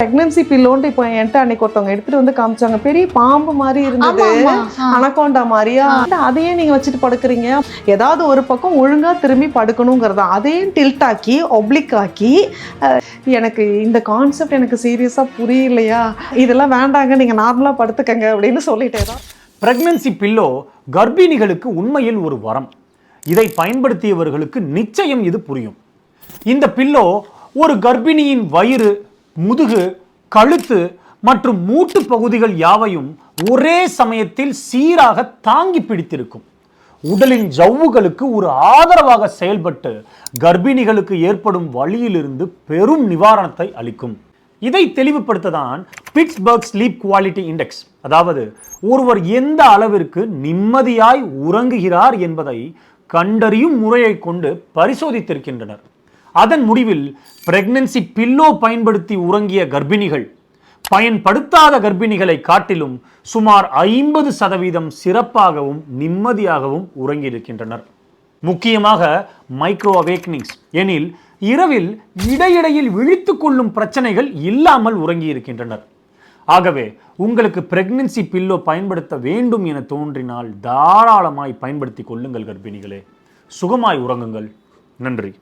Pregnancy பில்லோன்ட்டு இப்போ என்கிட்ட அன்னைக்கு ஒருத்தவங்க எடுத்துட்டு வந்து காமிச்சாங்க. பெரிய பாம்பு மாதிரி இருந்தது, அனகோண்டா மாதிரியா. அதையே நீங்க வச்சுட்டு படுக்கிறீங்க. ஏதாவது ஒரு பக்கம் ஒழுங்கா திரும்பி படுக்கணுங்கிறதா, அதையும் டில்ட் ஆக்கி ஒப்ளிக் ஆக்கி. எனக்கு இந்த கான்செப்ட் எனக்கு சீரியஸா புரியலையா, இதெல்லாம் வேண்டாங்க, நீங்க நார்மலா படுத்துக்கங்க அப்படின்னு சொல்லிட்டே தான். பிரெக்னன்சி பில்லோ கர்ப்பிணிகளுக்கு உண்மையில் ஒரு வரம். இதை பயன்படுத்தியவர்களுக்கு நிச்சயம் இது புரியும். இந்த பில்லோ ஒரு கர்ப்பிணியின் வயிறு, முதுகு, கழுத்து மற்றும் மூட்டு பகுதிகள் யாவையும் ஒரே சமயத்தில் சீராக தாங்கி பிடித்திருக்கும். உடலின் ஜவ்வுகளுக்கு ஒரு ஆதரவாக செயல்பட்டு கர்ப்பிணிகளுக்கு ஏற்படும் வலியிலிருந்து பெரும் நிவாரணத்தை அளிக்கும். இதை தெளிவுபடுத்ததான் பிட்ஸ்பர்க் ஸ்லீப் குவாலிட்டி இண்டெக்ஸ், அதாவது ஒருவர் எந்த அளவிற்கு நிம்மதியாய் உறங்குகிறார் என்பதை கண்டறியும் முறையை கொண்டு பரிசோதித்திருக்கின்றனர். அதன் முடிவில் பிரெக்னன்சி பில்லோ பயன்படுத்தி உறங்கிய கர்ப்பிணிகள் பயன்படுத்தாத கர்ப்பிணிகளை காட்டிலும் சுமார் 50% சிறப்பாகவும் நிம்மதியாகவும் உறங்கியிருக்கின்றனர். முக்கியமாக மைக்ரோ அவேக்னிங்ஸ் எனில் இரவில் இடையிடையில் விழித்துக் கொள்ளும் பிரச்சனைகள் இல்லாமல் உறங்கியிருக்கின்றனர். ஆகவே உங்களுக்கு பிரெக்னன்சி பில்லோ பயன்படுத்த வேண்டும் என தோன்றினால் தாராளமாய் பயன்படுத்திக் கொள்ளுங்கள் கர்ப்பிணிகளே. சுகமாய் உறங்குங்கள். நன்றி.